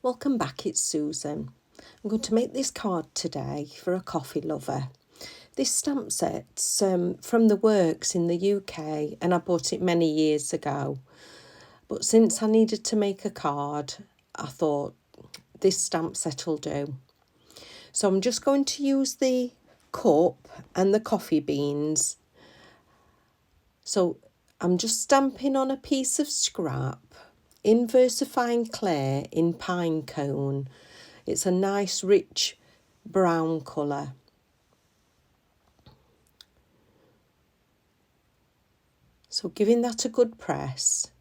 Welcome back, it's Susan. I'm going to make this card today for a coffee lover. This stamp set's from the Works in the UK and I bought it many years ago. But since I needed to make a card, I thought this stamp set will do. So I'm just going to use the cup and the coffee beans. So I'm just stamping on a piece of scrap in VersaFine Clay in pine cone. It's a nice rich brown colour. So giving that a good press.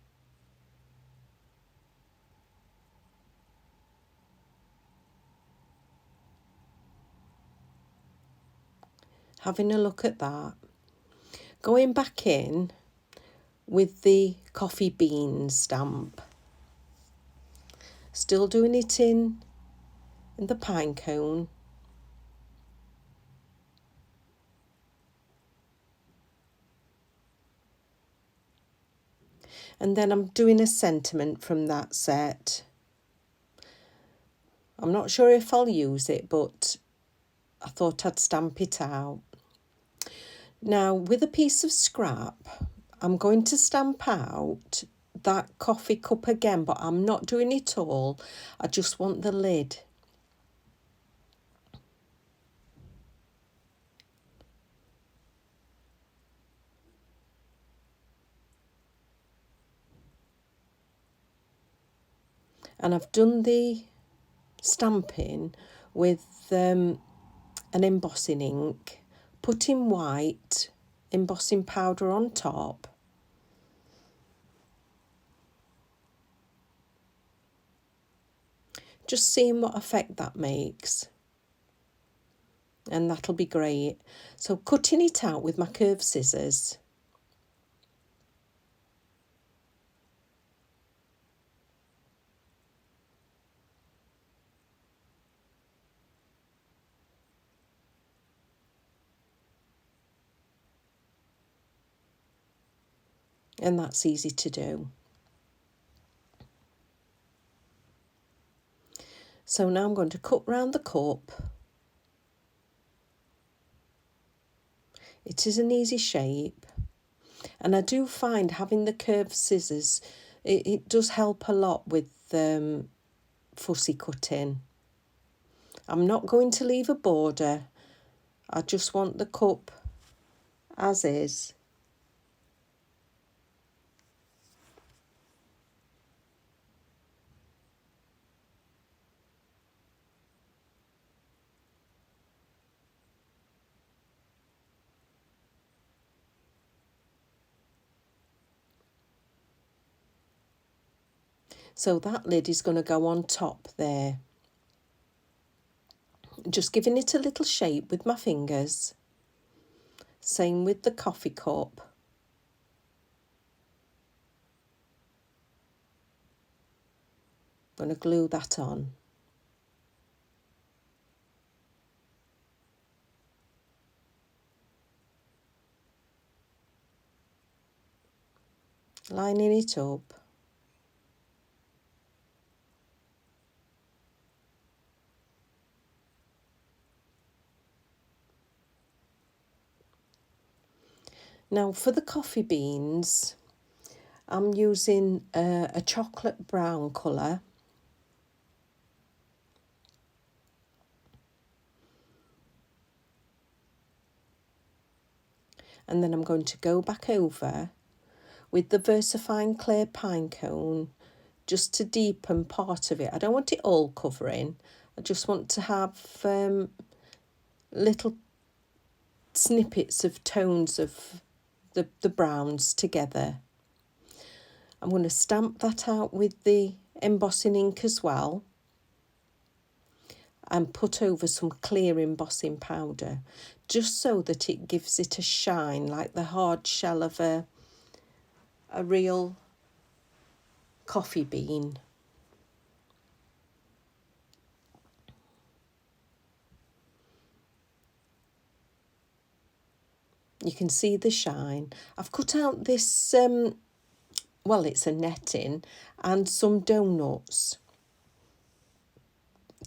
Having a look at that. Going back in with the coffee bean stamp. Still doing it in the pine cone. And then I'm doing a sentiment from that set. I'm not sure if I'll use it, but I thought I'd stamp it out. Now, with a piece of scrap, I'm going to stamp out that coffee cup again, but I'm not doing it all. I just want the lid. And I've done the stamping with an embossing ink, putting white embossing powder on top. Just seeing what effect that makes. And that'll be great. So cutting it out with my curved scissors. And that's easy to do. So now I'm going to cut round the cup. It is an easy shape. And I do find having the curved scissors, it does help a lot with fussy cutting. I'm not going to leave a border. I just want the cup as is. So that lid is going to go on top there. Just giving it a little shape with my fingers. Same with the coffee cup. I'm going to glue that on. Lining it up. Now for the coffee beans, I'm using a chocolate brown colour. And then I'm going to go back over with the VersaFine Clay pine cone just to deepen part of it. I don't want it all covering. I just want to have little snippets of tones of the browns together. I'm going to stamp that out with the embossing ink as well and put over some clear embossing powder just so that it gives it a shine like the hard shell of a real coffee bean. You can see the shine. I've cut out this, well, it's a netting and some donuts.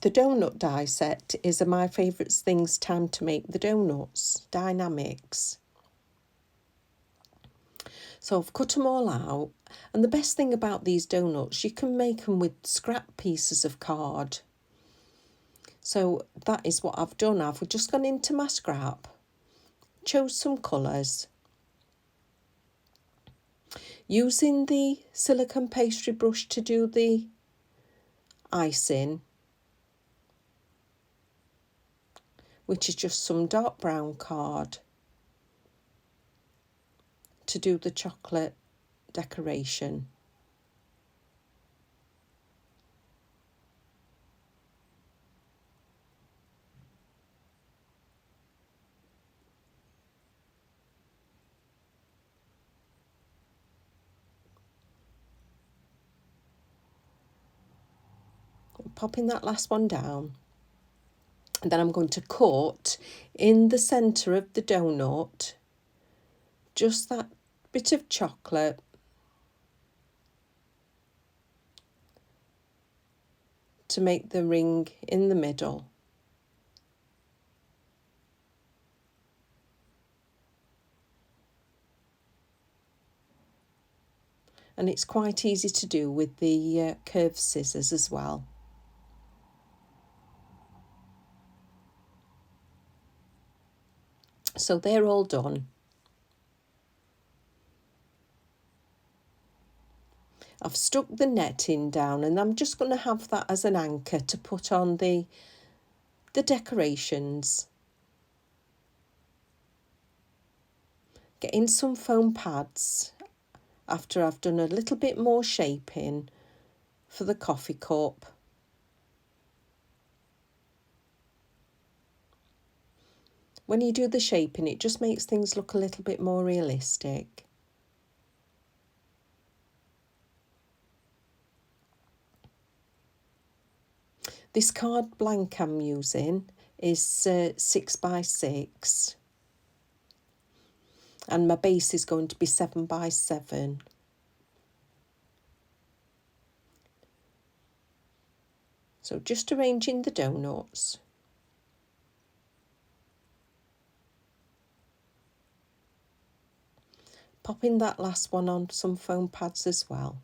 the donut die set is a My Favourite Things Time to Make the Donuts, Dynamics. So I've cut them all out. And the best thing about these donuts, you can make them with scrap pieces of card. So that is what I've done. I've just gone into my scrap, chose some colours. Using the silicone pastry brush to do the icing, which is just some dark brown card, to do the chocolate decoration. Popping that last one down. And then I'm going to cut in the centre of the donut just that bit of chocolate to make the ring in the middle. And it's quite easy to do with the curved scissors as well. So they're all done. I've stuck the netting down and I'm just going to have that as an anchor to put on the decorations. Getting some foam pads after I've done a little bit more shaping for the coffee cup. When you do the shaping, it just makes things look a little bit more realistic. This card blank I'm using is 6x6 and my base is going to be 7x7. So just arranging the donuts. Popping that last one on some foam pads as well.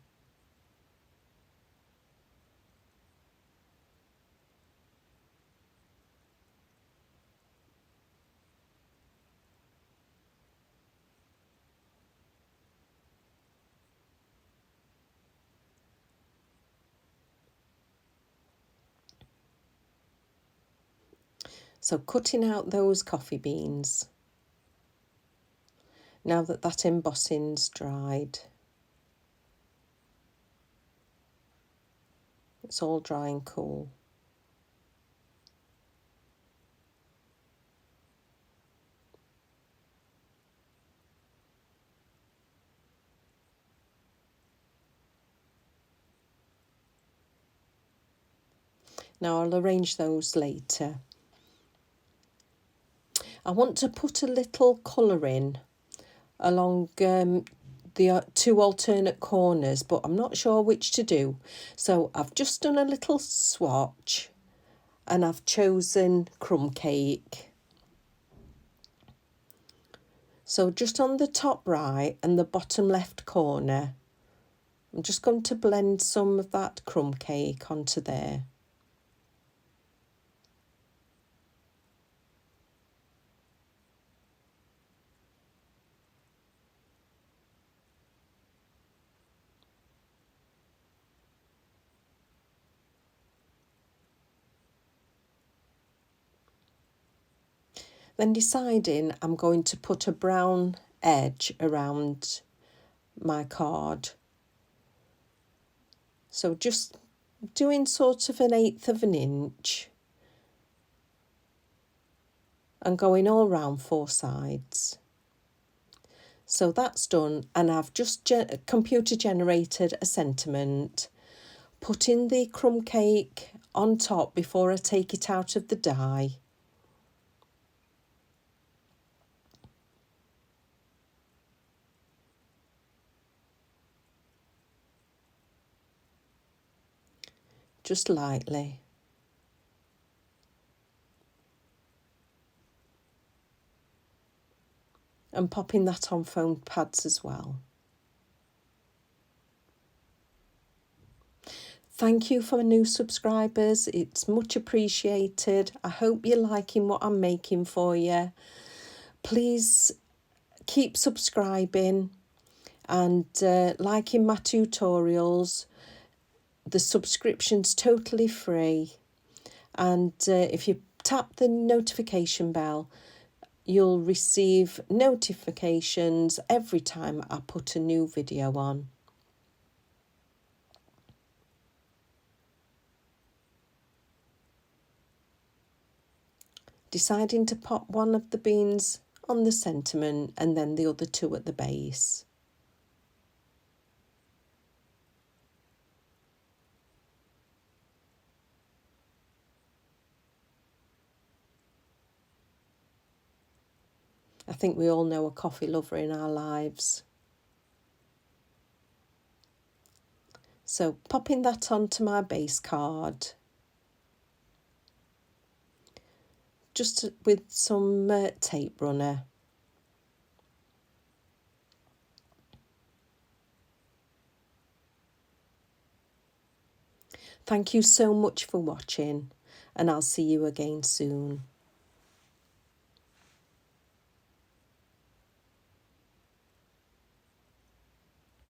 So cutting out those coffee beans. Now that that embossing's dried. It's all dry and cool. Now I'll arrange those later. I want to put a little colour in along the two alternate corners, but I'm not sure which to do. So I've just done a little swatch and I've chosen crumb cake. So just on the top right and the bottom left corner, I'm just going to blend some of that crumb cake onto there. Then deciding I'm going to put a brown edge around my card. So just doing sort of 1/8 of an inch and going all round 4 sides. So that's done, and I've just computer generated a sentiment, putting the crumb cake on top before I take it out of the die. Just lightly. and popping that on foam pads as well. Thank you for my new subscribers. It's much appreciated. I hope you're liking what I'm making for you. Please keep subscribing and liking my tutorials. The subscription's totally free. And if you tap the notification bell, you'll receive notifications every time I put a new video on. Deciding to pop one of the beans on the sentiment and then the other two at the base. I think we all know a coffee lover in our lives. So popping that onto my base card, just with some tape runner. Thank you so much for watching, and I'll see you again soon.